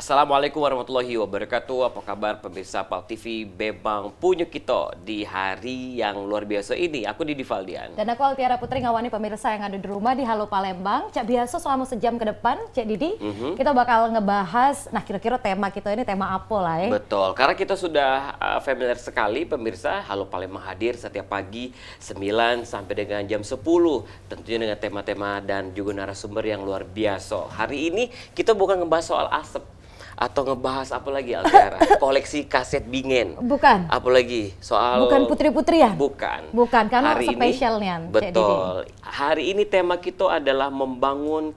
Assalamualaikum warahmatullahi wabarakatuh. Apa kabar pemirsa PAL TV Bebang Punyo Kito di hari yang luar biasa ini. Aku Didi Valdian. Dan aku Altiara Putri ngawani pemirsa yang ada di rumah di Halo Palembang. Cak biasa selama sejam ke depan, Cak Didi, kita bakal ngebahas, nah kira-kira tema kita ini tema apa lah ya? Betul, karena kita sudah familiar sekali pemirsa. Halo Palembang hadir setiap pagi 9 sampai dengan jam 10. Tentunya dengan tema-tema dan juga narasumber yang luar biasa. Hari ini kita bukan ngebahas soal asap. Atau ngebahas apa lagi Altiara? Koleksi kaset bingen. Bukan. Apalagi soal Bukan putri-putrian. Bukan. Bukan, karena hari spesialnya. Ini, betul. Hari ini tema kita adalah membangun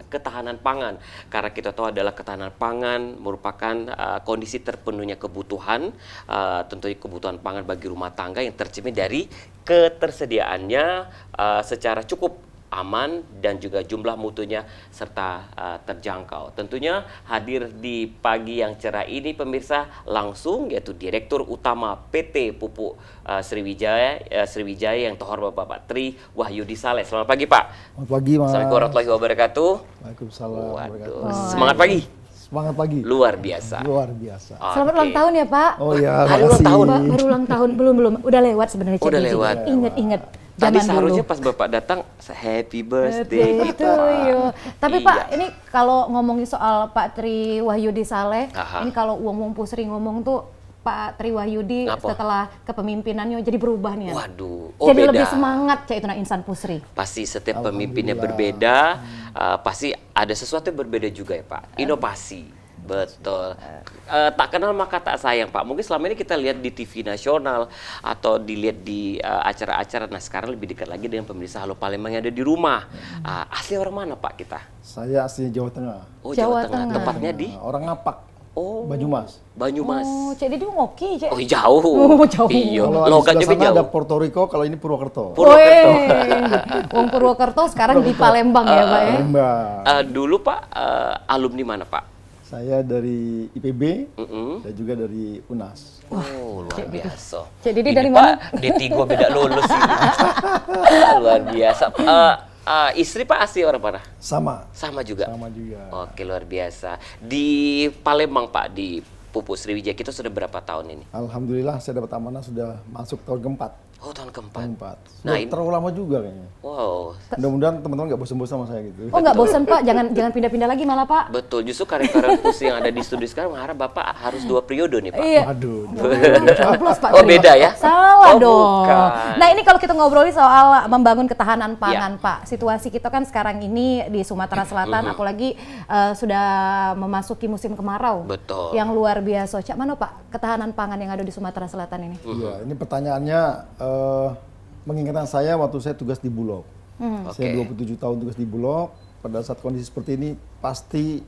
ketahanan pangan. Karena kita tahu adalah ketahanan pangan merupakan kondisi terpenuhnya kebutuhan, tentunya kebutuhan pangan bagi rumah tangga yang tercermin dari ketersediaannya secara cukup, aman, dan juga jumlah mutunya serta terjangkau. Tentunya hadir di pagi yang cerah ini pemirsa langsung yaitu Direktur Utama PT Pupuk Sriwijaya yang terhormat Bapak Tri Wahyudi Saleh. Selamat pagi Pak. Selamat pagi Mas. Assalamualaikum warahmatullahi wabarakatuh. Waalaikumsalam. Waduh, semangat pagi. Semangat pagi. Luar biasa. Luar biasa. Selamat ulang tahun ya Pak. Oh ya, Hari ulang tahun. Baru ulang tahun, belum. Udah lewat sebenarnya. Udah lewat. Ingat. Tadi Zaman seharusnya dulu. pas Bapak datang, happy birthday gitu. Tapi Iya. Pak, ini kalau ngomongin soal Pak Tri Wahyudi Saleh, Aha. ini kalau uang pusri ngomong tuh Pak Tri Wahyudi Ngapa? setelah kepemimpinannya jadi berubah nih. Waduh, Jadi beda. lebih semangat cak itu nah insan pusri. Pasti setiap pemimpinnya berbeda, pasti ada sesuatu yang berbeda juga ya Pak. Inovasi. Betul. Tak kenal maka tak sayang Pak. Mungkin selama ini kita lihat di TV nasional atau dilihat di acara-acara. Nah sekarang lebih dekat lagi dengan pemirsa Halo Palembang yang ada di rumah. Asli orang mana Pak kita? Saya asli Jawa Tengah. Oh Jawa Jawa Tengah. Tengah. Tepatnya di Orang Ngapak. Oh Banyumas. Banyumas. Oh, jadi dia ngoki cak. Oh jauh. Oh, jauh. Iya. Kalau Logatnya di sebelah sana jauh. ada Puerto Rico, kalau ini Purwokerto. Purwokerto. Wong Purwokerto sekarang di Palembang ya Pak ya. Palembang. Dulu Pak alumni mana Pak? Saya dari IPB Mm-mm. dan juga dari UNAS. Oh, luar biasa. Cik Didi Ini, dari Pak, mana? D3 beda lulus ini. Luar biasa. Istri Pak asli orang mana? Sama. Sama juga? Sama juga. Oke, luar biasa. Di Palembang Pak, di Pupuk Sriwijaya kita sudah berapa tahun ini? Alhamdulillah saya dapat amanah sudah masuk tahun keempat. Oh, tahun keempat. Tahun keempat. Nah, Sudah ini- terlalu lama juga kayaknya. Wow, Mudah-mudahan teman-teman nggak bosan-bosan sama saya gitu. Oh nggak bosan Pak, jangan pindah-pindah lagi malah Pak. betul. Justru karya-karya Pus yang ada di studio sekarang mengharap Bapak harus 2 periode nih Pak. Iya. Aduh. Coblos, Pak Oh, Tri. beda ya? Salah Oh, dong. bukan. Nah ini kalau kita ngobrolin soal membangun ketahanan pangan Ya. Pak, situasi kita kan sekarang ini di Sumatera Selatan, apalagi sudah memasuki musim kemarau. Betul. Yang luar biasa. Cak mana Pak ketahanan pangan yang ada di Sumatera Selatan ini? Iya, ini pertanyaannya mengingatkan saya waktu saya tugas di Bulog. Saya 27 tahun tugas di Bulog. Pada saat kondisi seperti ini pasti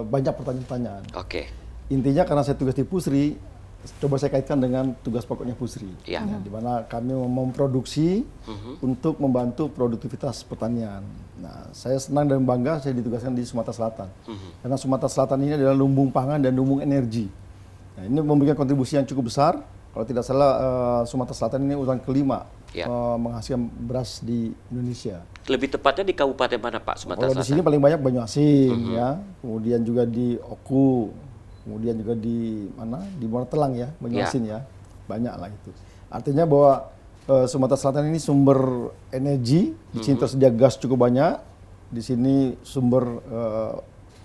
banyak pertanyaan-pertanyaan. Oke. Intinya karena saya tugas di Pusri, coba saya kaitkan dengan tugas pokoknya Pusri. Iya. Di mana kami memproduksi untuk membantu produktivitas pertanian. Nah, saya senang dan bangga saya ditugaskan di Sumatera Selatan. Karena Sumatera Selatan ini adalah lumbung pangan dan lumbung energi. Nah, ini memberikan kontribusi yang cukup besar. Kalau tidak salah, Sumatera Selatan ini urutan kelima menghasilkan beras di Indonesia. Lebih tepatnya di kabupaten mana Pak Sumatera Kalau di Selatan? sini paling banyak Banyuasin, ya. Kemudian juga di Oku, kemudian juga di mana? Di Muara Telang ya, Banyuasin ya. Banyak lah itu. Artinya bahwa Sumatera Selatan ini sumber energi, di sini tersedia gas cukup banyak. Di sini sumber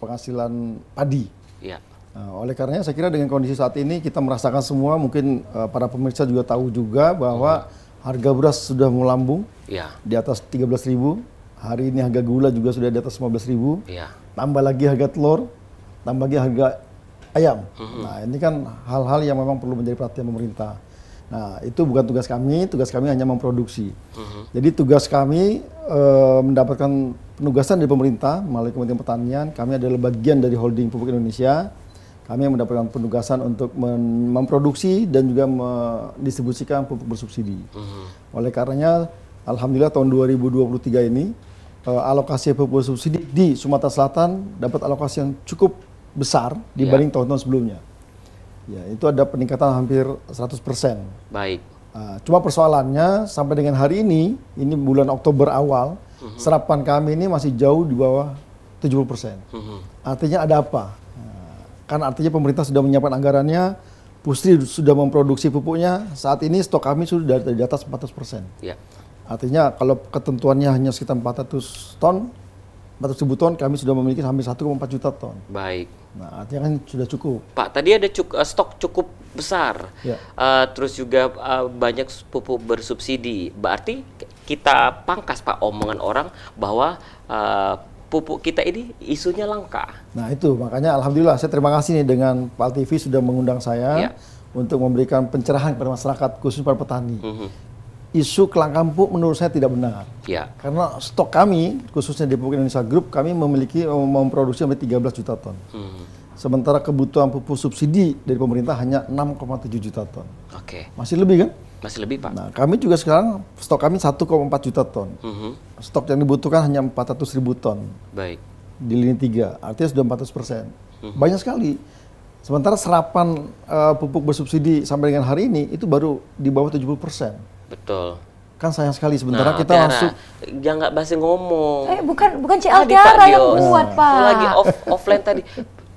penghasilan padi. Iya. Nah, oleh karenanya saya kira dengan kondisi saat ini kita merasakan semua, mungkin para pemirsa juga tahu juga bahwa harga beras sudah melambung Iya. di atas 13.000. Hari ini harga gula juga sudah di atas 15.000. Iya. Tambah lagi harga telur, tambah lagi harga ayam. Nah, ini kan hal-hal yang memang perlu menjadi perhatian pemerintah. Nah, itu bukan tugas kami hanya memproduksi. Jadi tugas kami mendapatkan penugasan dari pemerintah melalui Kementerian Pertanian. Kami adalah bagian dari holding Pupuk Indonesia. Kami mendapatkan penugasan untuk memproduksi dan juga mendistribusikan pupuk bersubsidi. Oleh karenanya, alhamdulillah tahun 2023 ini alokasi pupuk bersubsidi di Sumatera Selatan dapat alokasi yang cukup besar dibanding tahun-tahun sebelumnya. Ya, itu ada peningkatan hampir 100%. Baik. Cuma persoalannya sampai dengan hari ini bulan Oktober awal, serapan kami ini masih jauh di bawah 70%. Artinya ada apa? Kan artinya pemerintah sudah menyiapkan anggarannya, Pusri sudah memproduksi pupuknya. Saat ini stok kami sudah di atas 400%. Ya. Artinya kalau ketentuannya hanya sekitar 400 ton, 400.000 ton, kami sudah memiliki hampir 1,4 juta ton. Baik. Nah, artinya kan sudah cukup. Pak, tadi ada stok cukup besar. Ya. Terus juga banyak pupuk bersubsidi. Berarti kita pangkas Pak omongan orang bahwa pupuk kita ini isunya langka. Nah itu makanya alhamdulillah saya terima kasih nih dengan Pak TV sudah mengundang saya Ya. untuk memberikan pencerahan kepada masyarakat khusus para petani. Isu kelangkaan pupuk menurut saya tidak benar. Ya. Karena stok kami khususnya di Pupuk Indonesia Group kami memproduksi sampai 13 juta ton. Sementara kebutuhan pupuk subsidi dari pemerintah hanya 6,7 juta ton. Oke. Masih lebih kan? Masih lebih Pak. Nah, kami juga sekarang stok kami 1,4 juta ton. Stok yang dibutuhkan hanya 400.000 ton Baik. di lini 3, artinya sudah 400%. Banyak sekali. Sementara serapan pupuk bersubsidi sampai dengan hari ini itu baru di bawah 70%. Betul. Kan sayang sekali. Sementara Nah, kita Tiara, masuk. jangan nggak basi ngomong. Bukan Cik Tadi, Altiara Pak yang Dios. buat, Pak. Lagi offline tadi.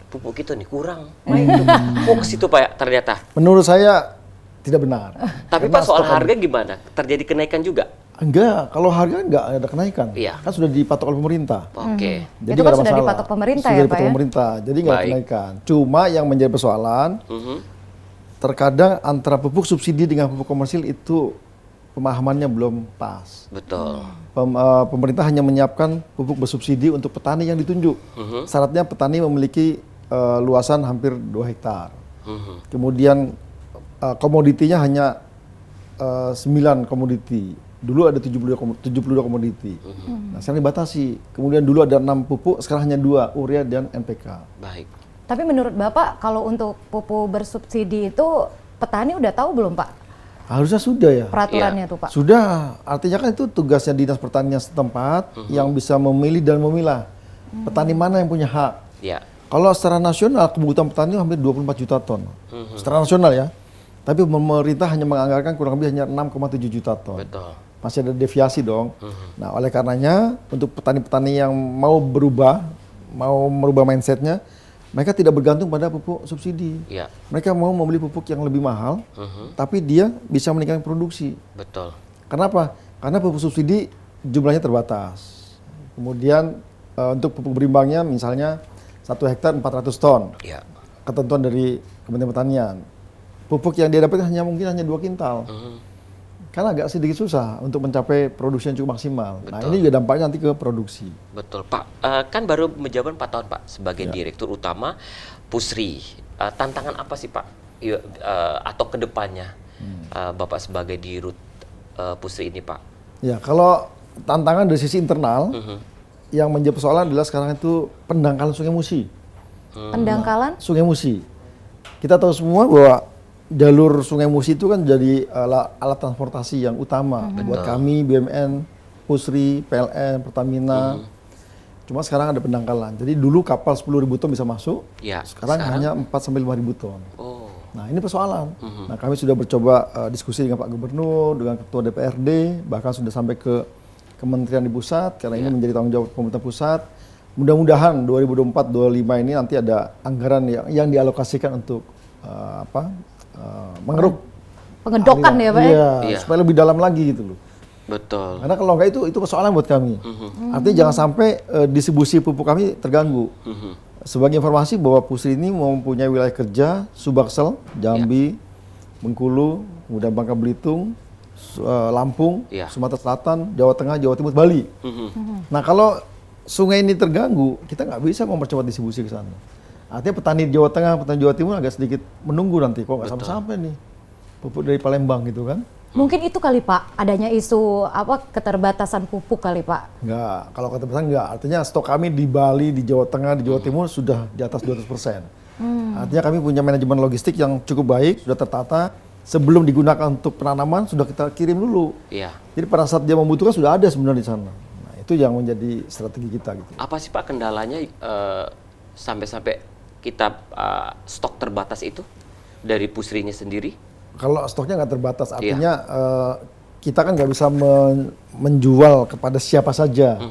Pupuk kita nih kurang. Main itu. Oh, ke situ Pak ya, ternyata. Menurut saya tidak benar. Tapi Karena Pak soal stok kami- harga gimana? Terjadi kenaikan juga? Enggak, kalau harga enggak ada kenaikan. Iya. Kan sudah dipatok oleh pemerintah. Oke. Jadi Itu kan nggak ada sudah masalah. dipatok pemerintah Sudah ya, dipatok Pak ya? pemerintah, jadi nggak ada Baik. kenaikan. Cuma yang menjadi persoalan, terkadang antara pupuk subsidi dengan pupuk komersil itu pemahamannya belum pas. Betul. Pemerintah hanya menyiapkan pupuk bersubsidi untuk petani yang ditunjuk. Syaratnya petani memiliki luasan hampir 2 hektar. Kemudian komoditinya hanya 9 komoditi. Dulu ada 72 komoditi. Nah, sekarang dibatasi. Kemudian dulu ada 6 pupuk, sekarang hanya 2, urea dan NPK. Baik. Tapi menurut Bapak kalau untuk pupuk bersubsidi itu petani udah tahu belum, Pak? Harusnya sudah ya. Peraturannya tuh, Pak. Sudah, artinya kan itu tugasnya dinas pertanian setempat yang bisa memilih dan memilah petani mana yang punya hak. Ya. Kalau secara nasional kebutuhan petani hampir 24 juta ton. Secara nasional ya. Tapi pemerintah hanya menganggarkan kurang lebih hanya 6,7 juta ton. Betul. Masih ada deviasi dong. Nah, oleh karenanya untuk petani-petani yang mau merubah mindsetnya, mereka tidak bergantung pada pupuk subsidi. Ya. Mereka mau membeli pupuk yang lebih mahal, tapi dia bisa meningkatkan produksi. Betul. Kenapa? Karena pupuk subsidi jumlahnya terbatas. Kemudian untuk pupuk berimbangnya misalnya 1 hektar 400 ton. Ya. Ketentuan dari Kementerian Pertanian. Pupuk yang dia dapatkan mungkin hanya 2 kintal. Kan agak sedikit susah untuk mencapai produksi yang cukup maksimal. Nah, ini juga dampaknya nanti ke produksi. Betul Pak. Kan baru menjabat 4 tahun Pak sebagai Direktur Utama Pusri. Tantangan apa sih Pak? Atau kedepannya Bapak sebagai Dirut Pusri ini Pak? Ya, kalau tantangan dari sisi internal, yang menjadi persoalan adalah sekarang itu pendangkalan Sungai Musi. Pendangkalan? Sungai Musi. Kita tahu semua bahwa jalur Sungai Musi itu kan jadi alat transportasi yang utama buat kami, BUMN, Pusri, PLN, Pertamina. Cuma sekarang ada pendangkalan. Jadi dulu kapal 10.000 ton bisa masuk, Ya, sekarang hanya 4-5.000 ton. Oh. Nah, ini persoalan. Nah, kami sudah bercoba diskusi dengan Pak Gubernur, dengan Ketua DPRD, bahkan sudah sampai ke Kementerian di pusat, karena ini menjadi tanggung jawab pemerintah pusat. Mudah-mudahan 2024-2025 ini nanti ada anggaran yang dialokasikan untuk mengeruk Pengedokan ya, Pak? Iya, Iya. supaya lebih dalam lagi gitu loh. Betul. Karena kalau enggak itu persoalan buat kami. Artinya jangan sampai distribusi pupuk kami terganggu. Sebagai informasi bahwa Pusri ini mempunyai wilayah kerja Subaksel, Jambi, Bengkulu, kemudian Bangka Belitung, Lampung, Iya. Sumatera Selatan, Jawa Tengah, Jawa Timur, Bali. Nah, kalau sungai ini terganggu, kita nggak bisa mempercepat distribusi ke sana. Artinya petani Jawa Tengah, petani Jawa Timur agak sedikit menunggu nanti. Kok nggak sampai-sampai nih pupuk dari Palembang gitu kan? Mungkin itu kali, Pak, adanya isu keterbatasan pupuk kali, Pak. Enggak, kalau kata pesan enggak. Artinya stok kami di Bali, di Jawa Tengah, di Jawa Timur sudah di atas 200%. Artinya kami punya manajemen logistik yang cukup baik, sudah tertata. Sebelum digunakan untuk penanaman sudah kita kirim dulu. Iya. Jadi pada saat dia membutuhkan sudah ada sebenarnya di sana. Nah, itu yang menjadi strategi kita gitu. Apa sih Pak kendalanya sampai-sampai kita stok terbatas itu dari Pusrinya sendiri? Kalau stoknya nggak terbatas, artinya kita kan nggak bisa menjual kepada siapa saja.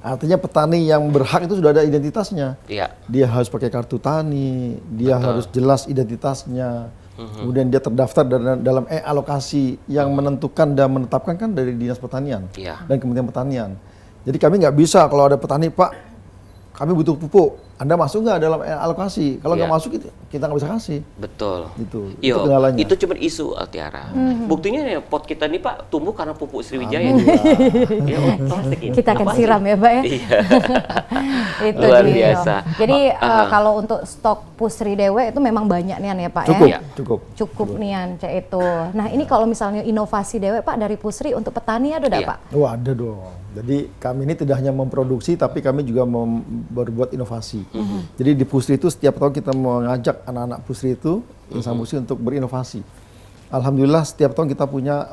Artinya petani yang berhak itu sudah ada identitasnya. Iya. Dia harus pakai kartu tani, dia harus jelas identitasnya. Kemudian dia terdaftar dalam alokasi yang menentukan dan menetapkan kan dari Dinas Pertanian Iya. dan Kementerian Pertanian. Jadi kami nggak bisa kalau ada petani, Pak, kami butuh pupuk, Anda masuk nggak dalam alokasi? Kalau nggak Iya. masuk kita nggak bisa kasih. Betul. Gitu. Yo, Itu kendalanya. itu cuma isu Altiara. Buktinya ya pot kita nih Pak tumbuh karena pupuk Sriwijaya. Ya, plastik ini. Kita akan Apa siram sih? ya, Pak ya. Iya. Itu Luar dia. biasa. Jadi kalau untuk stok pusri dewe itu memang banyak nian ya Pak Cukup, ya. cukup. Cukup nian cek itu. Nah ini kalau misalnya inovasi dewe Pak dari pusri untuk petani ada Iya. Pak? Oh ada dong. Jadi kami ini tidak hanya memproduksi, tapi kami juga berbuat inovasi. Jadi di Pusri itu setiap tahun kita mengajak anak-anak Pusri itu, insan Pusri untuk berinovasi. Alhamdulillah setiap tahun kita punya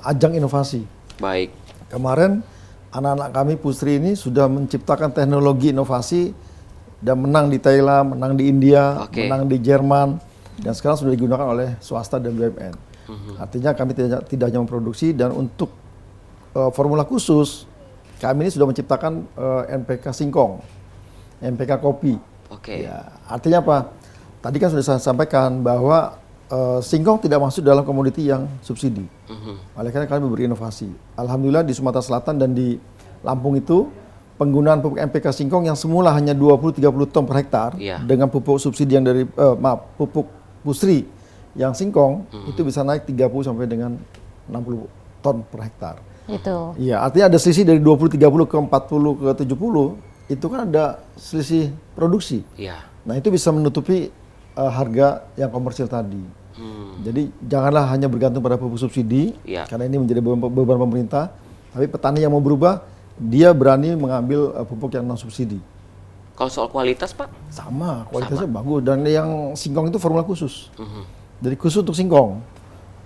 ajang inovasi. Baik. Kemarin anak-anak kami Pusri ini sudah menciptakan teknologi inovasi dan menang di Thailand, menang di India, Oke. menang di Jerman, dan sekarang sudah digunakan oleh swasta dan BUMN. Artinya kami tidak hanya memproduksi, dan untuk formula khusus kami ini sudah menciptakan NPK singkong, NPK kopi. Oke. Ya, artinya apa? Tadi kan sudah saya sampaikan bahwa singkong tidak masuk dalam komoditi yang subsidi. Oleh karena kami berinovasi. Alhamdulillah di Sumatera Selatan dan di Lampung itu penggunaan pupuk NPK singkong yang semula hanya 20-30 ton per hektar, Iya. dengan pupuk subsidi yang dari pupuk pusri yang singkong itu bisa naik 30 sampai dengan 60 ton per hektar. Itu. Iya, artinya ada selisih dari 20-30 ke 40 ke 70, itu kan ada selisih produksi. Iya. Nah itu bisa menutupi harga yang komersil tadi. Jadi janganlah hanya bergantung pada pupuk subsidi, Iya. karena ini menjadi beban pemerintah. Tapi petani yang mau berubah, dia berani mengambil pupuk yang non subsidi. Kalau soal kualitas Pak? Sama, kualitasnya bagus. Dan yang singkong itu formula khusus. Jadi khusus untuk singkong.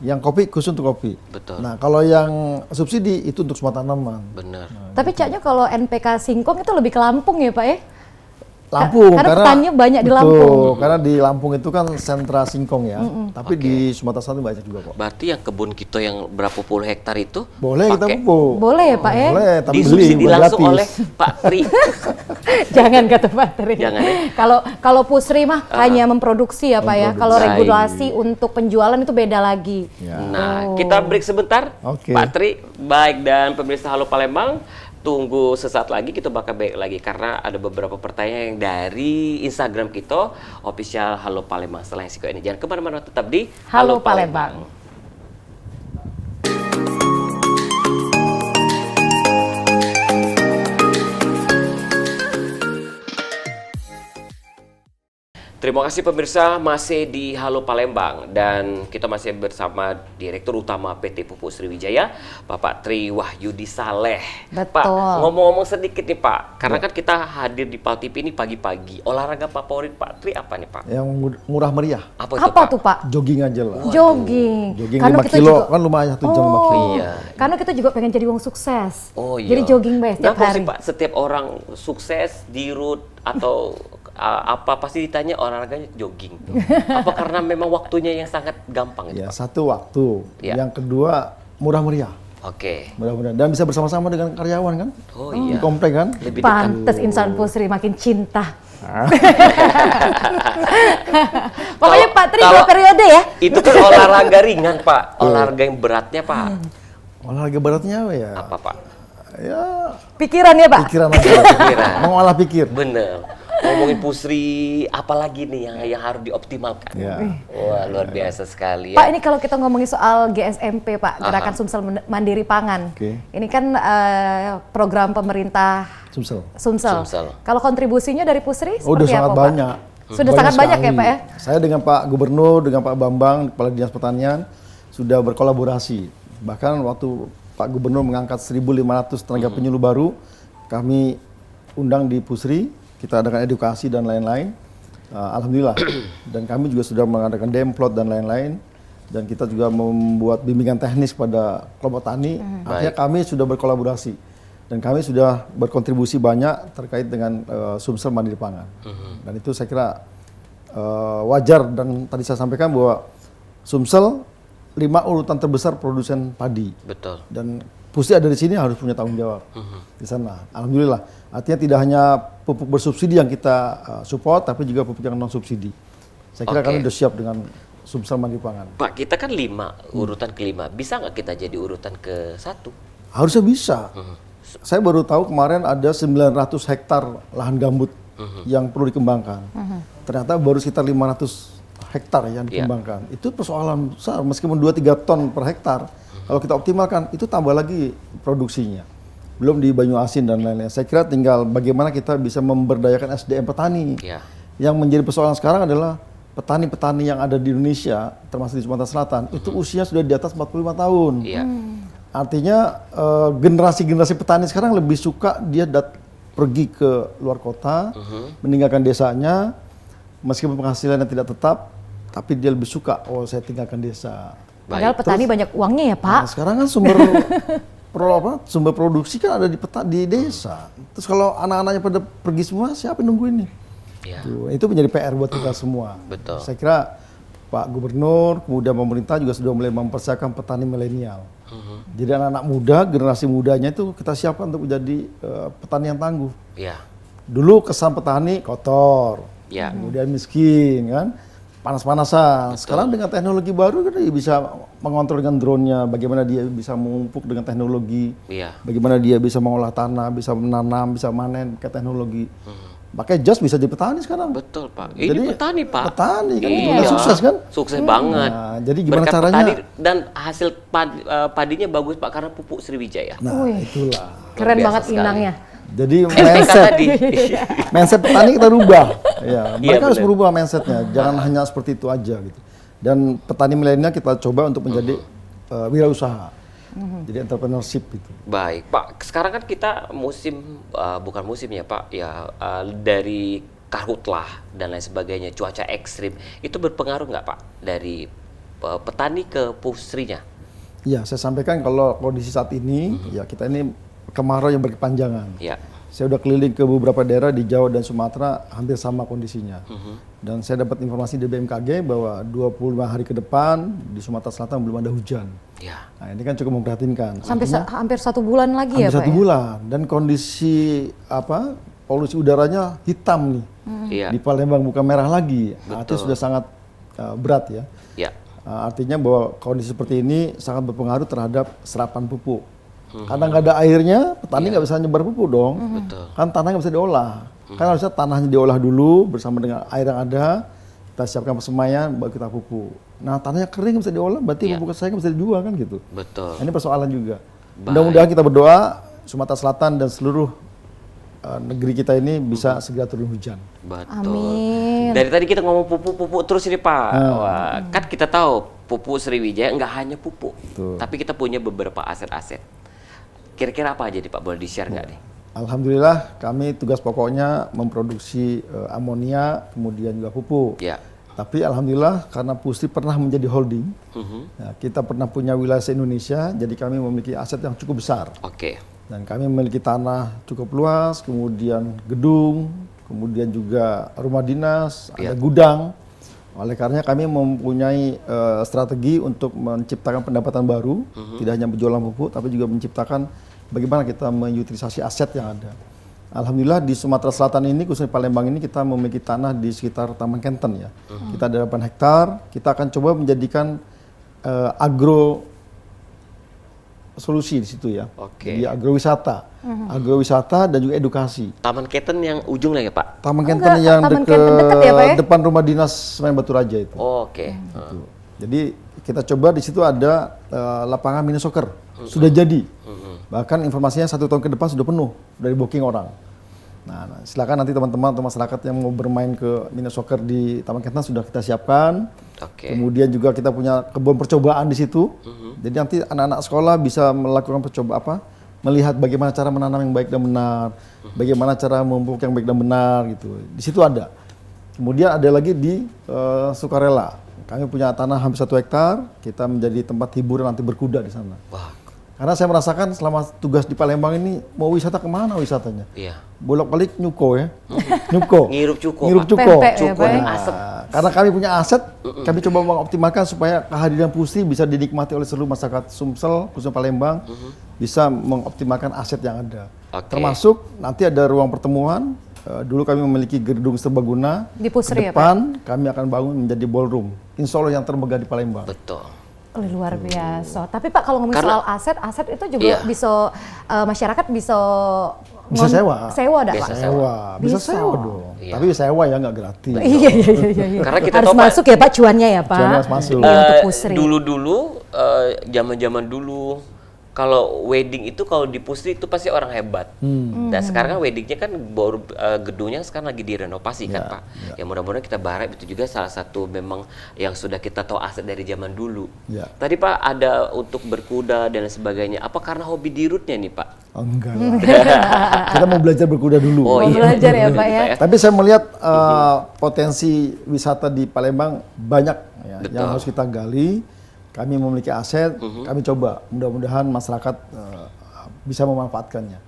Yang kopi khusus untuk kopi. Betul. Nah kalau yang subsidi itu untuk semua tanaman. Benar. Tapi caknya kalau NPK singkong itu lebih ke Lampung ya Pak ya? Lampung, Karena petaninya banyak di betul, Lampung. karena di Lampung itu kan sentra singkong ya. Tapi di Sumatera Selatan banyak juga kok. Berarti yang kebun kita yang berapa puluh hektar itu Boleh kita pakai pupuk. Boleh ya Pak ya? Boleh, tapi beli disubsidi bukan langsung gratis. oleh Pak Tri. Jangan kata Pak Tri. Jangan ya? Kalau Pusri mah hanya memproduksi ya Pak ya. Kalau Baik. regulasi untuk penjualan itu beda lagi. Ya. Nah, kita break sebentar. Oke. Pak Tri, baik, dan pemirsa Halo Palembang, tunggu sesaat lagi, kita bakal balik lagi karena ada beberapa pertanyaan yang dari Instagram kita, official Halo Palembang. Setelah yang siko ini, jangan kemana-mana, tetap di Halo Palembang. Terima kasih pemirsa, masih di Halo Palembang dan kita masih bersama Direktur Utama PT Pupuk Sriwijaya, Bapak Tri Wahyudi Saleh. Betul. Pak, ngomong-ngomong sedikit nih Pak, karena kan kita hadir di PAL TV ini pagi-pagi. Olahraga favorit Pak Tri apa nih Pak? Yang murah meriah, Apa Apa tuh Pak? jogging aja lah. Jogging. Jogging Karena 5 kita kilo, juga- kan lumayan 1 jam 5 kilo. Iya. Karena kita juga pengen jadi wong sukses. Oh iya. Jadi jogging bae setiap Kenapa hari. sih Pak, setiap orang sukses di root atau apa pasti ditanya olahraganya jogging. Apa karena memang waktunya yang sangat gampang itu Ya, Pak? satu waktu. Ya. Yang kedua murah meriah. Oke. Murah meriah. Dan bisa bersama-sama dengan karyawan kan? Oh Di iya. komplek kan? Lebih dekat. Pantes insan Pusri makin cinta. Pokoknya Pak Tri Kalau- dua periode ya. Itu kan olahraga ringan Pak. Olahraga yang beratnya Pak. Olahraga beratnya apa ya? Apa Pak? Ya, Pikiran ya Pak. pikiran aja. Pikiran. Mengolah pikir. Bener. Ngomongin Pusri, apalagi nih yang harus dioptimalkan? Ya. Wah, luar biasa sekali Pak, ya. ini kalau kita ngomongin soal GSMP Pak, Gerakan Sumsel Mandiri Pangan. Oke. Ini kan program pemerintah Sumsel. Sumsel. Sumsel. Kalau kontribusinya dari Pusri Oh, udah seperti sangat apa, Pak? banyak. Sudah sangat banyak ya, sekali. Pak ya? Saya dengan Pak Gubernur, dengan Pak Bambang, Kepala Dinas Pertanian, sudah berkolaborasi. Bahkan waktu Pak Gubernur mengangkat 1.500 tenaga penyuluh baru, kami undang di Pusri, kita adakan edukasi dan lain-lain. Alhamdulillah. Dan kami juga sudah mengadakan demplot dan lain-lain. Dan kita juga membuat bimbingan teknis pada kelompok tani. Artinya kami sudah berkolaborasi. Dan kami sudah berkontribusi banyak terkait dengan Sumsel Mandiri Pangan. Dan itu saya kira wajar, dan tadi saya sampaikan bahwa Sumsel 5 urutan terbesar produsen padi. Betul. Dan Pusri ada di sini harus punya tanggung jawab di sana. Alhamdulillah. Artinya tidak hanya pupuk bersubsidi yang kita support, tapi juga pupuk yang non subsidi. Saya kira kami sudah siap dengan Sumsel Mandiri Pangan. Pak, kita kan 5, urutan ke-5. Bisa nggak kita jadi urutan ke-1? Harusnya bisa. Saya baru tahu kemarin ada 900 hektar lahan gambut yang perlu dikembangkan. Ternyata baru sekitar 500 hektar yang dikembangkan. Itu persoalan besar, meskipun 2-3 ton per hektar. Kalau kita optimalkan, itu tambah lagi produksinya. Belum di Banyuasin dan lain-lain. Saya kira tinggal bagaimana kita bisa memberdayakan SDM petani. Yang menjadi persoalan sekarang adalah petani-petani yang ada di Indonesia, termasuk di Sumatera Selatan, itu usia sudah di atas 45 tahun. Artinya generasi-generasi petani sekarang lebih suka dia pergi ke luar kota, meninggalkan desanya, meskipun penghasilannya tidak tetap, tapi dia lebih suka, saya tinggalkan desa. Padahal petani banyak uangnya ya Pak. Nah, sekarang kan sumber produksi kan ada di desa. Terus kalau anak-anaknya pada pergi semua, siapa yang nunggu ini? Itu menjadi PR buat kita semua. Betul. Saya kira Pak Gubernur, kemudian pemerintah juga sudah mulai mempersiapkan petani milenial. Jadi anak-anak muda, generasi mudanya itu kita siapkan untuk menjadi petani yang tangguh. Dulu kesan petani kotor, kemudian miskin, kan, panas-panasan. Sekarang dengan teknologi baru kita bisa mengontrol dengan drone-nya, bagaimana dia bisa memupuk dengan teknologi, bagaimana dia bisa mengolah tanah, bisa menanam, bisa manen ke teknologi. Pakai jas bisa jadi petani sekarang. Betul Pak. Ini petani Pak. Petani kan, udah sukses kan? Sukses banget. Nah, jadi gimana berkat caranya? Petani dan hasil padinya bagus Pak karena pupuk Sriwijaya. Nah, itulah. Keren banget inangnya. Jadi mindset petani kita rubah. Mereka harus merubah mindsetnya. Jangan hanya seperti itu aja gitu. Dan petani milenial kita coba untuk menjadi wirausaha. Jadi entrepreneurship itu. Baik Pak, sekarang kan kita bukan musim ya Pak, dari karhutlah dan lain sebagainya, cuaca ekstrim, itu berpengaruh nggak Pak dari petani ke pusrinya? Ya, saya sampaikan kalau kondisi saat ini, ya kita ini kemarau yang berkepanjangan. Saya udah keliling ke beberapa daerah di Jawa dan Sumatera, hampir sama kondisinya. Dan saya dapat informasi dari BMKG bahwa 25 hari ke depan di Sumatera Selatan belum ada hujan. Nah, ini kan cukup memprihatinkan. Sampai hampir 1 bulan lagi ya Pak? Hampir 1 bulan. Dan kondisi polusi udaranya hitam nih. Di Palembang bukan merah lagi. Itu sudah sangat berat ya. Artinya bahwa kondisi seperti ini sangat berpengaruh terhadap serapan pupuk. Karena nggak ada airnya, petani nggak bisa nyebar pupuk dong. Kan tanah nggak bisa diolah. Kan harusnya tanahnya diolah dulu bersama dengan air yang ada, kita siapkan persemaian, baru kita pupuk. Nah tanahnya kering nggak bisa diolah, berarti pupuk saya nggak bisa dijual kan gitu. Nah, ini persoalan juga. Mudah-mudahan kita berdoa Sumatera Selatan dan seluruh negeri kita ini bisa segera turun hujan. Amin. Dari tadi kita ngomong pupuk terus ini Pak. Wah, kan kita tahu pupuk Sriwijaya nggak hanya pupuk, tapi kita punya beberapa aset-aset. Kira-kira apa aja nih Pak, boleh di-share nggak nih? Alhamdulillah kami tugas pokoknya memproduksi amonia, kemudian juga pupuk. Tapi alhamdulillah karena Pusri pernah menjadi holding, kita pernah punya wilayah se-Indonesia, jadi kami memiliki aset yang cukup besar. Dan kami memiliki tanah cukup luas, kemudian gedung, kemudian juga rumah dinas, ada gudang. Oleh karenanya kami mempunyai strategi untuk menciptakan pendapatan baru, tidak hanya berjualan pupuk, tapi juga menciptakan bagaimana kita mengutilisasi aset yang ada. Alhamdulillah di Sumatera Selatan ini, khususnya Palembang ini, kita memiliki tanah di sekitar Taman Kenten ya. Kita ada 8 hektar, kita akan coba menjadikan agro solusi di situ ya. Jadi agrowisata. Agrowisata dan juga edukasi. Taman Kenten yang ujungnya ya Pak? Taman Kenten yang dekat ya, Pak, ya? Depan rumah dinas Semen Batu Raja itu. Gitu. Jadi kita coba di situ ada lapangan mini soccer. Sudah jadi. Bahkan informasinya 1 tahun ke depan sudah penuh dari booking orang. Nah, silakan nanti teman-teman atau masyarakat yang mau bermain ke mini soccer di Taman Kenten sudah kita siapkan. Kemudian juga kita punya kebun percobaan di situ. Jadi nanti anak-anak sekolah bisa melakukan melihat bagaimana cara menanam yang baik dan benar, bagaimana cara memupuk yang baik dan benar gitu. Di situ ada. Kemudian ada lagi di Sukarela. Kami punya tanah hampir 1 hektar, kita menjadi tempat hiburan nanti berkuda di sana. Karena saya merasakan selama tugas di Palembang ini, mau wisata kemana wisatanya? Bolak-balik nyuko ya. Nyuko. Ngirup cuko. Asap. Karena kami punya aset, kami coba mengoptimalkan supaya kehadiran Pusri bisa dinikmati oleh seluruh masyarakat Sumsel, khususnya Palembang, bisa mengoptimalkan aset yang ada. Oke. Termasuk nanti ada ruang pertemuan. Dulu kami memiliki gedung serbaguna. Di Pusri Ke ya, depan kami akan bangun menjadi ballroom. Insya Allah yang termegah di Palembang. Betul. Luar biasa. Tapi Pak kalau ngomongin Karena- soal aset itu juga Iya. bisa masyarakat bisa Bisa sewa. Sewa dah Bisa Pak. Sewa, bisa Bisa. sewa dong. Iya. Tapi sewa ya nggak gratis. Iya. Karena kita harus tahu, Pak, masuk ya Pak cuannya ya Pak. Cuannya harus masuk. Iya, untuk Pusri. Dulu-dulu, zaman-zaman dulu, kalau wedding itu kalau di Pusri itu pasti orang hebat. Dan sekarang kan weddingnya kan baru gedungnya sekarang lagi direnovasi kan Pak. Ya mudah-mudahan kita berharap itu juga salah satu memang yang sudah kita tahu aset dari zaman dulu. Ya. Tadi Pak ada untuk berkuda dan lain sebagainya. Apa karena hobi dirutnya nih Pak? Oh, enggak lah. Kita mau belajar berkuda dulu. Oh, Mau iya. belajar ya Pak ya. Tapi saya melihat potensi wisata di Palembang banyak ya, Betul. yang harus kita gali. Kami memiliki aset, kami coba. Mudah-mudahan masyarakat bisa memanfaatkannya.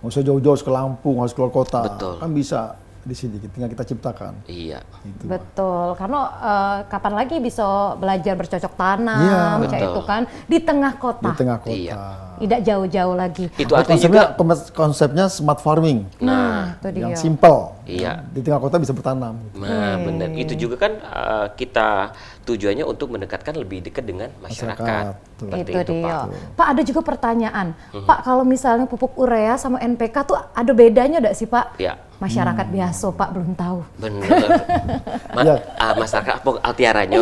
Nggak usah jauh-jauh harus ke Lampung, harus keluar kota. Betul. Kan bisa di sini, tinggal kita ciptakan. Iya. Gitu. Betul, karena kapan lagi bisa belajar bercocok Iya. tanam, kayak Betul. itu kan di tengah Di kota, tengah kota. Iya. tidak jauh-jauh lagi. Itu artinya juga, Konsepnya smart farming, Nah, itu dia. yang simple. Iya. Di tengah kota bisa bertanam. nah benar. Itu juga kan kita tujuannya untuk mendekatkan lebih dekat dengan masyarakat. Masyarakat, betul. Seperti Itu itu, dia. Pak. Pak ada juga pertanyaan, Pak kalau misalnya pupuk urea sama NPK tuh ada bedanya enggak sih Pak? Ya. Masyarakat biasa Pak belum tahu. Bener. Iya. Masyarakat apa altiaranya?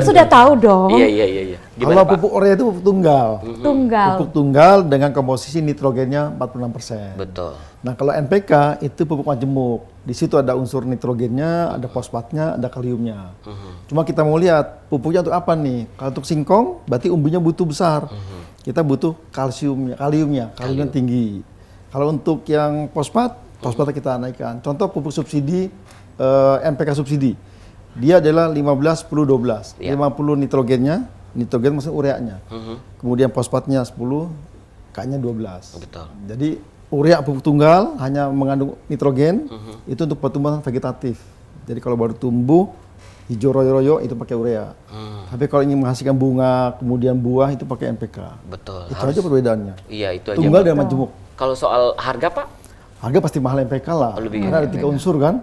Sudah tahu dong. Iya. Gimana, Kalau Pak? pupuk urea itu pupuk tunggal. Tunggal. Pupuk tunggal dengan komposisi nitrogennya 46%. Betul. Nah, kalau NPK itu pupuk majemuk. Di situ ada unsur nitrogennya, ada fosfatnya, ada kaliumnya. Cuma kita mau lihat pupuknya untuk apa nih? Kalau untuk singkong, berarti umbinya butuh besar. Kita butuh kaliumnya tinggi. Kalau untuk yang fosfatnya kita naikkan. Contoh pupuk subsidi, NPK subsidi. Dia adalah 15, 10, 12. Ya. 50 nitrogen maksudnya ureanya. Kemudian fosfatnya 10, K-nya 12. Betul. Jadi urea pupuk tunggal hanya mengandung nitrogen, itu untuk pertumbuhan vegetatif. Jadi kalau baru tumbuh, hijau royo-royo itu pakai urea. Tapi kalau ingin menghasilkan bunga, kemudian buah itu pakai NPK. Betul. Itu aja perbedaannya. Iya, itu aja. Tunggal Pak. dan majemuk. Kalau soal harga, Pak? Harga pasti mahal NPK lah, Lebih karena ada 3 unsur kan.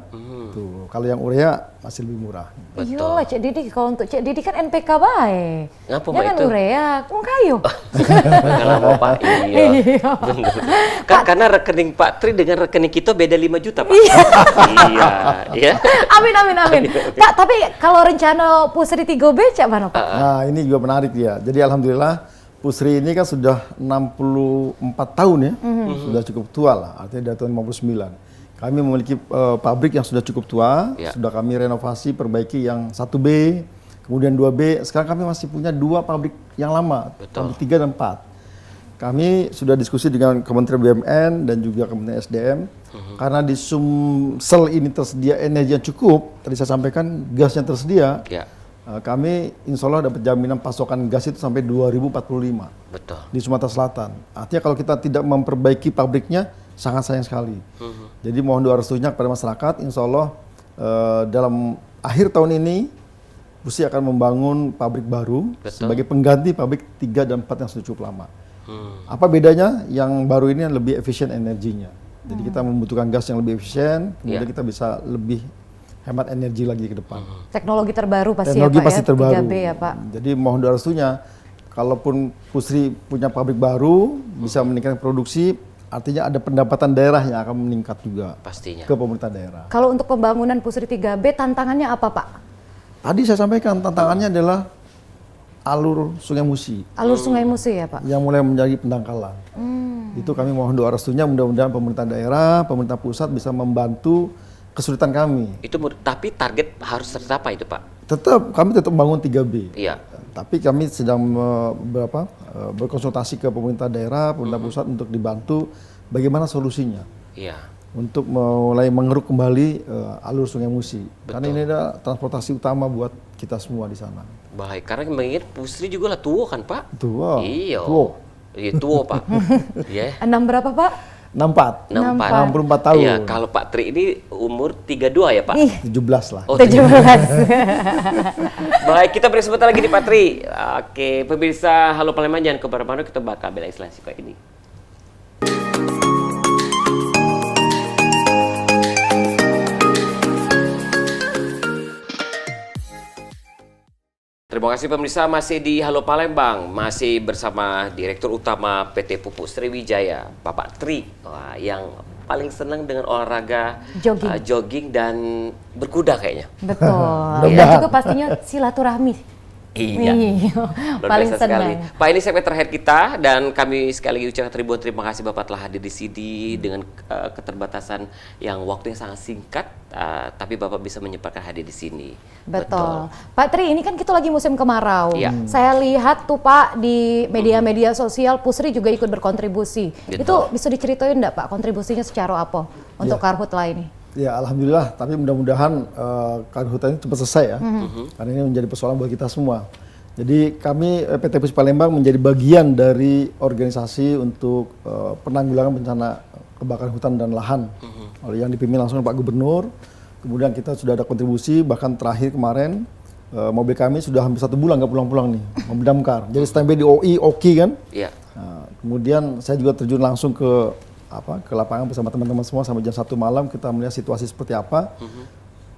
Tuh, kalau yang urea masih lebih murah. Iyalah Cik Didi, kalau untuk Cik Didi kan NPK baik. Ngapa, Mbak, Jangan itu? urea, kayu. Enggak lama, Pak. Iya. Bener. Karena rekening Pak Tri dengan rekening kita beda 5 juta, Pak. Iya. Amin. Pak, tapi kalau rencana Pusri 3B cak mana Pak? Nah, ini juga menarik ya. Jadi alhamdulillah Pusri ini kan sudah 64 tahun ya. Sudah cukup tua lah, artinya dari tahun 59. Kami memiliki pabrik yang sudah cukup tua, Ya. sudah kami renovasi, perbaiki yang 1B, kemudian 2B. Sekarang kami masih punya 2 pabrik yang lama, Betul. pabrik 3 dan 4. Kami sudah diskusi dengan Kementerian BUMN dan juga Kementerian SDM, karena di Sumsel ini tersedia energi yang cukup, tadi saya sampaikan gasnya tersedia, Ya, kami insya Allah dapat jaminan pasokan gas itu sampai 2045 betul. di Sumatera Selatan. Artinya kalau kita tidak memperbaiki pabriknya, sangat sayang sekali. Jadi mohon doa restunya kepada masyarakat, insya Allah dalam akhir tahun ini Pusri akan membangun pabrik baru Betul. sebagai pengganti pabrik 3 dan 4 yang sudah cukup lama. Apa bedanya? Yang baru ini lebih efisien energinya. Jadi kita membutuhkan gas yang lebih efisien, kemudian Ya. kita bisa lebih hemat energi lagi ke depan. Teknologi terbaru pasti Teknologi ya Pak pasti ya, terbaru. 3B ya Pak. Jadi mohon doa restunya, kalaupun Pusri punya pabrik baru, bisa meningkatkan produksi, artinya ada pendapatan daerah yang akan meningkat juga Pastinya. ke pemerintah daerah. Kalau untuk pembangunan Pusri 3B tantangannya apa Pak? Tadi saya sampaikan tantangannya adalah alur Sungai Musi Alur Sungai Musi ya Pak? yang mulai menjadi pendangkalan. Itu kami mohon doa restunya, mudah-mudahan pemerintah daerah, pemerintah pusat bisa membantu kesulitan kami. Itu tapi target harus tercapai itu, Pak. Kami tetap membangun 3B. Iya. Tapi kami sedang berkonsultasi ke pemerintah daerah, pemerintah pusat untuk dibantu bagaimana solusinya Iya. untuk mulai mengeruk kembali alur Sungai Musi. Karena ini adalah transportasi utama buat kita semua di sana. Baik, karena mengingat Pusri juga lah tua kan, Pak? Tua. Iya. Tua. Iya, tua, Pak. Iya. 6 berapa Pak? 64. 64. 64 tahun. Iya, kalau Pak Tri ini umur 32 ya Pak? Ih, 17 lah. Oh, 17. Baik, kita beri sebentar lagi nih Pak Tri. Oke, pemirsa Halo Palembang jangan kemana-mana, kita bakal bela Islam kayak ini. Terima kasih pemirsa, masih di Halo Palembang, masih bersama Direktur Utama PT Pupuk Sriwijaya, Bapak Tri, yang paling senang dengan olahraga jogging dan berkuda kayaknya. Betul. Dan juga pastinya silaturahmi. Iya, paling sekali. senang. Pak, ini segmen terakhir kita dan kami sekali lagi ucapkan ribuan terima kasih Bapak telah hadir di sini dengan keterbatasan yang waktunya sangat singkat, tapi Bapak bisa menyempatkan hadir di sini. Betul. Pak Tri, ini kan kita lagi musim kemarau. Iya. Saya lihat tuh Pak di media-media sosial Pusri juga ikut berkontribusi. Betul. Itu bisa diceritain enggak Pak kontribusinya secara apa untuk Karhutla ini? Ya, alhamdulillah. Tapi mudah-mudahan Karhutla ini cepat selesai ya, karena ini menjadi persoalan buat kita semua. Jadi kami PT Pus Palembang menjadi bagian dari organisasi untuk penanggulangan bencana kebakaran hutan dan lahan, yang dipimpin langsung Pak Gubernur. Kemudian kita sudah ada kontribusi, bahkan terakhir kemarin mobil kami sudah hampir 1 bulan nggak pulang-pulang nih, mendamkar. Jadi standby di OKI kan. Iya. Nah, kemudian saya juga terjun langsung ke lapangan bersama teman-teman semua sampai jam 1 malam kita melihat situasi seperti apa.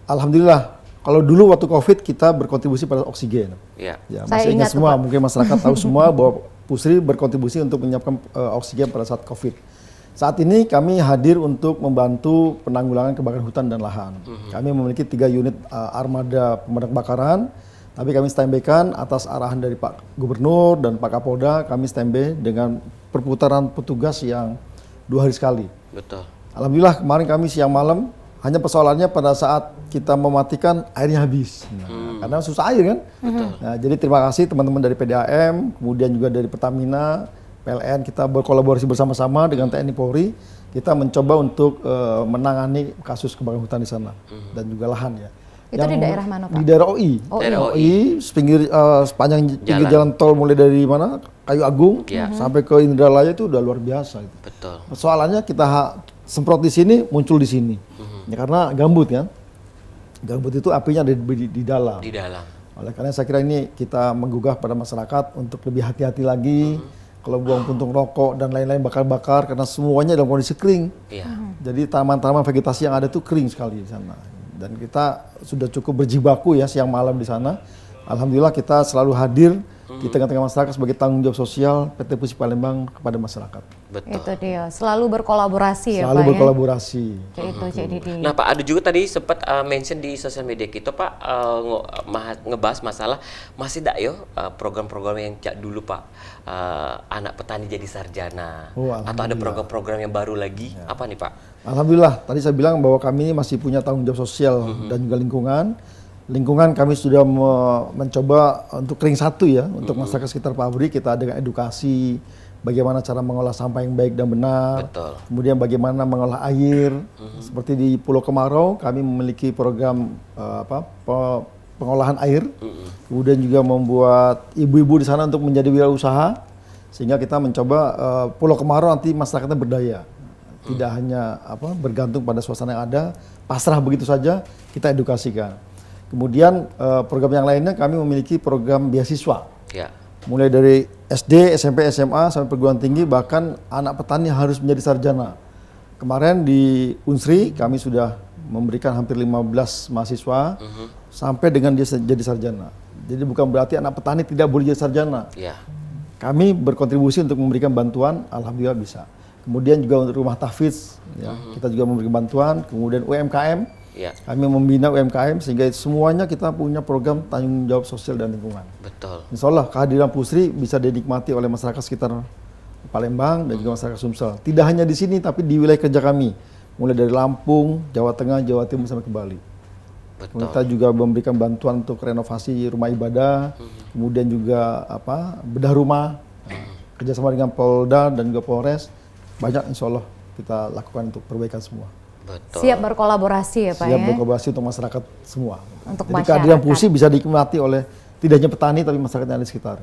Alhamdulillah, kalau dulu waktu COVID kita berkontribusi pada oksigen. Iya. Ya, Saya masih ingat ingat semua, tuh, Pak. mungkin masyarakat tahu semua bahwa Pusri berkontribusi untuk menyiapkan oksigen pada saat COVID. Saat ini kami hadir untuk membantu penanggulangan kebakaran hutan dan lahan. Kami memiliki 3 unit armada pemadam kebakaran, tapi kami standby-kan atas arahan dari Pak Gubernur dan Pak Kapolda, kami standby dengan perputaran petugas yang 2 hari sekali. Betul. Alhamdulillah kemarin kami siang malam, hanya persoalannya pada saat kita mematikan airnya habis. Karena susah air kan. Nah, jadi terima kasih teman-teman dari PDAM, kemudian juga dari Pertamina, PLN, kita berkolaborasi bersama-sama dengan TNI Polri. Kita mencoba untuk menangani kasus kebakaran hutan di sana dan juga lahan ya. Itu di daerah mana Pak? Di daerah OI. Daerah OI, sepanjang pinggir jalan tol mulai dari mana? Kayu Agung sampai ke Indralaya itu udah luar biasa. Itu. Betul. Soalannya kita semprot di sini, muncul di sini. Ya, karena gambut kan. Gambut itu apinya ada di dalam. Di dalam. Oleh karena saya kira ini kita menggugah pada masyarakat untuk lebih hati-hati lagi. Kalau buang puntung rokok dan lain-lain bakar-bakar karena semuanya dalam kondisi kering. Iya. Jadi taman-taman vegetasi yang ada itu kering sekali di sana. Dan kita sudah cukup berjibaku ya siang malam di sana. Alhamdulillah kita selalu hadir di tengah-tengah masyarakat sebagai tanggung jawab sosial PT Pus Palembang kepada masyarakat. Betul. Itu dia, selalu berkolaborasi ya Selalu Pak berkolaborasi. ya? Itu Cik Didi. Nah Pak, ada juga tadi sempat mention di sosial media kita Pak, ngebahas masalah masih tak yo program-program yang dulu Pak, anak petani jadi sarjana, Oh, atau ada program-program yang baru lagi, apa nih Pak? Alhamdulillah, tadi saya bilang bahwa kami ini masih punya tanggung jawab sosial dan juga lingkungan. Lingkungan kami sudah mencoba untuk ring 1 ya, untuk masyarakat sekitar pabrik kita dengan edukasi, bagaimana cara mengolah sampah yang baik dan benar. Betul. Kemudian bagaimana mengolah air. Seperti di Pulau Kemarau, kami memiliki program pengolahan air. Kemudian juga membuat ibu-ibu di sana untuk menjadi wirausaha. Sehingga kita mencoba Pulau Kemarau nanti masyarakatnya berdaya. Tidak hanya bergantung pada suasana yang ada, pasrah begitu saja, kita edukasikan. Kemudian program yang lainnya kami memiliki program beasiswa. Ya. Mulai dari SD, SMP, SMA sampai perguruan tinggi, bahkan anak petani harus menjadi sarjana. Kemarin di Unsri kami sudah memberikan hampir 15 mahasiswa sampai dengan dia jadi sarjana. Jadi bukan berarti anak petani tidak boleh jadi sarjana. Ya. Kami berkontribusi untuk memberikan bantuan, alhamdulillah bisa. Kemudian juga untuk rumah tahfidz, ya, kita juga memberikan bantuan. Kemudian UMKM. Ya. Kami membina UMKM sehingga semuanya kita punya program tanggung jawab sosial dan lingkungan. Betul. Insya Allah kehadiran Pusri bisa dinikmati oleh masyarakat sekitar Palembang dan juga masyarakat Sumsel. Tidak hanya di sini tapi di wilayah kerja kami. Mulai dari Lampung, Jawa Tengah, Jawa Timur sampai ke Bali. Betul. Kita juga memberikan bantuan untuk renovasi rumah ibadah, kemudian juga bedah rumah, kerjasama dengan Polda dan juga Polres. Banyak insya Allah kita lakukan untuk perbaikan semua. Betul. Siap berkolaborasi ya Pak Siap ya? berkolaborasi untuk masyarakat semua. Untuk Jadi kehadiran masyarakat. Pusri bisa dinikmati oleh tidak hanya petani tapi masyarakat yang ada di sekitar.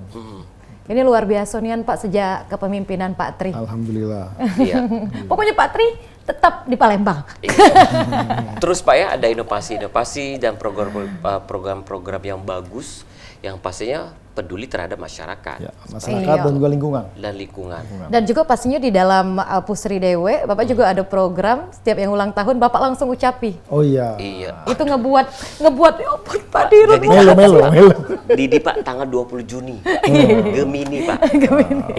Ini luar biasa nih Pak sejak kepemimpinan Pak Tri. Alhamdulillah. Iya. Pokoknya Pak Tri tetap di Palembang. Terus Pak ya ada inovasi-inovasi dan program-program yang bagus yang pastinya peduli terhadap masyarakat Ya, masyarakat dan juga lingkungan. dan lingkungan. Dan juga pastinya di dalam Pusri Dewe, Bapak juga ada program setiap yang ulang tahun Bapak langsung ucapi. Oh iya. Iya. Itu ngebuat ya ampun Pak Dirut. Jadi Melo. Didi Pak tanggal 20 Juni. Gemini Pak.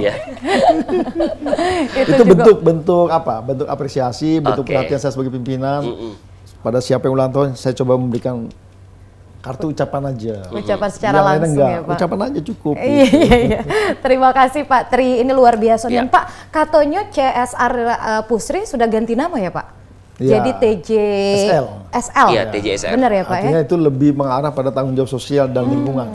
Iya. Itu bentuk apa? Bentuk apresiasi, bentuk Oke. perhatian saya sebagai pimpinan. Pada siapa yang ulang tahun, saya coba memberikan kartu ucapan aja. Ucapan secara Yang lainnya langsung enggak. ya Pak. Ucapan aja cukup. Iya. Terima kasih Pak Tri, ini luar biasa. Ya. Dan Pak, katanya CSR Pusri sudah ganti nama ya Pak? Ya. Jadi SL. SL. Iya, TJSR. Benar ya Pak ya? Artinya itu lebih mengarah pada tanggung jawab sosial dan lingkungan.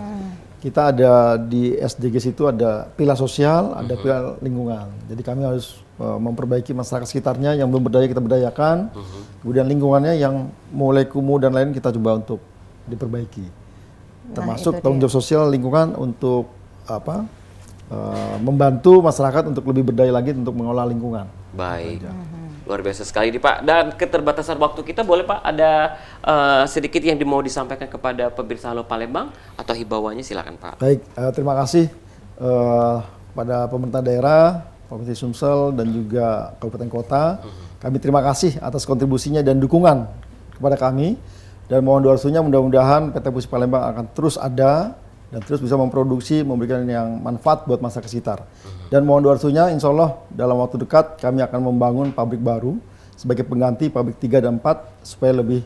Kita ada di SDGs itu ada pilar sosial, ada pilar lingkungan. Jadi kami harus memperbaiki masyarakat sekitarnya yang belum berdaya kita berdayakan. Kemudian lingkungannya yang mulai kumuh dan lain kita coba untuk diperbaiki. Termasuk itu tanggung jawab sosial lingkungan untuk apa? Membantu masyarakat untuk lebih berdaya lagi untuk mengelola lingkungan. Baik. Luar biasa sekali nih Pak. Dan keterbatasan waktu kita boleh Pak ada sedikit yang mau disampaikan kepada pemirsa Halo Palembang atau himbauannya silakan Pak. Baik, terima kasih pada pemerintah daerah, Provinsi Sumsel dan juga Kabupaten Kota. Kami terima kasih atas kontribusinya dan dukungan kepada kami. Dan mohon doa restunya mudah-mudahan PT Pusri Palembang akan terus ada dan terus bisa memproduksi, memberikan yang manfaat buat masyarakat sekitar. Dan mohon doa restunya, insya Allah dalam waktu dekat kami akan membangun pabrik baru sebagai pengganti pabrik 3 dan 4 supaya lebih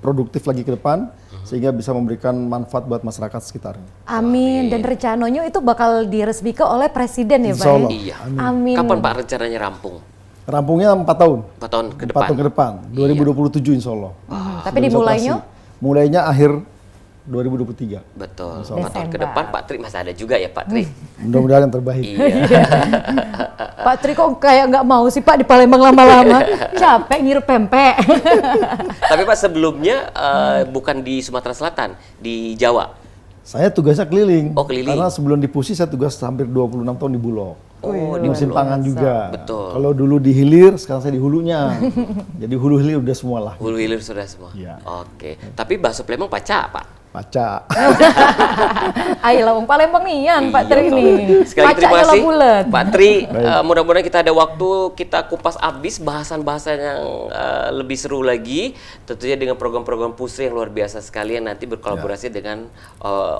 produktif lagi ke depan sehingga bisa memberikan manfaat buat masyarakat sekitarnya. Amin. Dan rencananya itu bakal diresmikan oleh Presiden ya Pak? Insya Allah. Iya. Amin. Kapan Pak rencananya rampung? Rampungnya 4 tahun. 4 tahun ke 4 depan. tahun ke depan, 2027 insya Allah. Tapi dimulainya? Mulainya akhir 2023. Betul. Desember. 4 tahun ke depan Pak Tri masih ada juga ya Pak Tri. Mudah-mudahan yang terbaik. Iya. Pak Tri kok kayak nggak mau sih Pak di Palembang lama-lama? Capek ngirup pempek. Tapi Pak sebelumnya bukan di Sumatera Selatan, di Jawa. Saya tugasnya keliling. Oh, keliling. Karena sebelum di Pusi saya tugas hampir 26 tahun di Bulog. Oh, Di musim pangan juga. Betul. Kalau dulu di hilir, sekarang saya di hulunya. Jadi hulu hilir udah semua lah. Hulu hilir sudah semua. Iya. Oke. Tapi bakso Palembang paca Pak. Paca. Ayo lah, wong Palembang nian Pak Tri Iya, ini. Sekali lagi terima Pacaknya lah kasih bulet. Pak Tri. Mudah-mudahan kita ada waktu kita kupas habis bahasan-bahasan yang lebih seru lagi. Tentunya dengan program-program Pusri yang luar biasa sekali yang nanti berkolaborasi dengan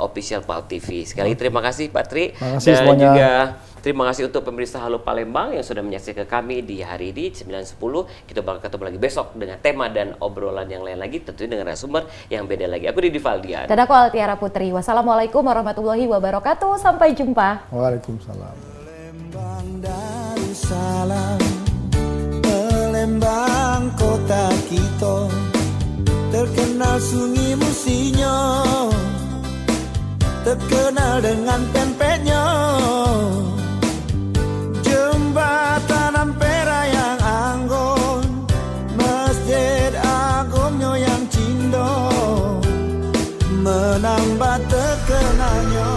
official PAL TV. Sekali lagi terima kasih Pak Tri. Terima kasih Dan semuanya. juga terima kasih untuk pemirsa Halo Palembang yang sudah menyaksikan kami di hari ini 9.10. Kita bakal ketemu lagi besok dengan tema dan obrolan yang lain lagi. Tentunya dengan narasumber yang beda lagi. Aku Didi Valdian. Dan aku Altiara Putri. Wassalamualaikum warahmatullahi wabarakatuh. Sampai jumpa. Waalaikumsalam. Palembang Darussalam, Palembang kota kita, terkenal sungai Musinyo, terkenal dengan pempeknya, jembatan Ampera yang anggun, masjid agungnya yang cindo, menambah terkenalnya.